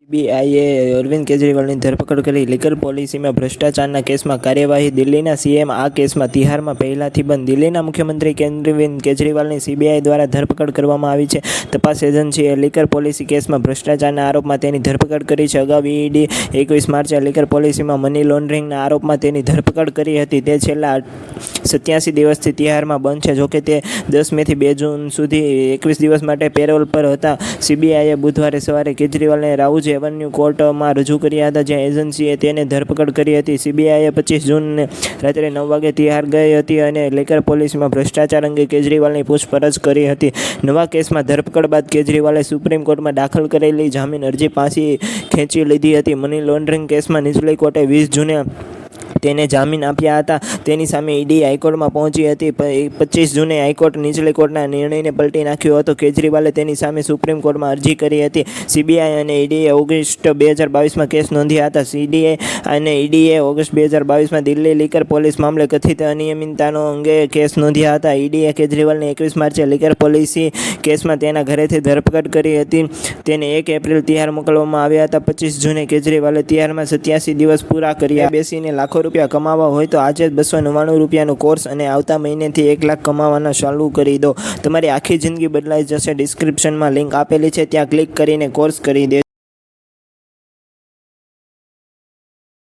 સીબીઆઈએ અરવિંદ કેજરીવાલની ધરપકડ કરી લીગલ પોલિસીમાં ભ્રષ્ટાચારના કેસમાં કાર્યવાહી દિલ્હીના સીએમ આ કેસમાં તિહારમાં પહેલાથી બંધ દિલ્હીના મુખ્યમંત્રી અરવિંદ કેજરીવાલની સીબીઆઈ દ્વારા ધરપકડ કરવામાં આવી છે. તપાસ એજન્સીએ લીગલ પોલિસી કેસમાં ભ્રષ્ટાચારના આરોપમાં તેની ધરપકડ કરી છે. અગાઉ ઈડી 21 માર્ચે લીગલ પોલિસીમાં મની લોન્ડરિંગના આરોપમાં તેની ધરપકડ કરી હતી. તે છેલ્લા 87 દિવસથી તિહારમાં બંધ છે. જોકે તે 10 મેથી 2 જૂન સુધી 21 દિવસ માટે પેરોલ પર હતા. સીબીઆઈએ બુધવારે સવારે કેજરીવાલને રાઉઝ એવન્યુ કોર્ટમાં રજૂ કર્યા હતા, જ્યાં એજન્સીએ તેને ધરપકડ કરી હતી. સીબીઆઈએ 25 જૂનને રાત્રે 9 વાગે તિહાર ગઈ હતી અને લીગલ પોલિસીમાં ભ્રષ્ટાચાર અંગે કેજરીવાલની પૂછપરછ કરી હતી. નવા કેસમાં ધરપકડ બાદ કેજરીવાલે સુપ્રીમ કોર્ટમાં દાખલ કરેલી જામીન અરજી પાછી ખેંચી લીધી હતી. મની લોન્ડરિંગ કેસમાં નીચલી કોર્ટે 20 જૂને તેને જામીન આપ્યા હતા. તેની સામે ઈડી હાઈકોર્ટમાં પહોંચી હતી. 25 જૂને હાઈકોર્ટ નીચલી કોર્ટના નિર્ણયને પલટી નાખ્યો હતો. કેજરીવાલે તેની સામે સુપ્રીમ કોર્ટમાં અરજી કરી હતી. સીબીઆઈ અને ઈડીએ ઓગસ્ટ 2022માં કેસ નોંધ્યા હતા. સીબીઆઈ અને ઈડીએ ઓગસ્ટ 2022માં દિલ્હી લીગલ પોલિસી મામલે કથિત અનિયમિતતાનો અંગે કેસ નોંધ્યા હતા. ઈડીએ કેજરીવાલને 21 માર્ચે લીગલ પોલિસી કેસમાં તેના ઘરેથી ધરપકડ કરી હતી. તેને 1 એપ્રિલ તિહાર મોકલવામાં આવ્યા હતા. 25 જૂને કેજરીવાલે તિહારમાં 87 દિવસ પૂરા કર્યા. બેસીને લાખો રૂપિયા કમાવા હોય તો આજે જ 299 રૂપિયાનો કોર્સ અને આવતા મહિનેથી 1 લાખ કમાવાના ચાલુ કરી દો. તમારી આખી જિંદગી બદલાઈ જશે. ડિસ્ક્રિપ્શનમાં લિંક આપેલી છે, ત્યાં ક્લિક કરીને કોર્સ કરી દે.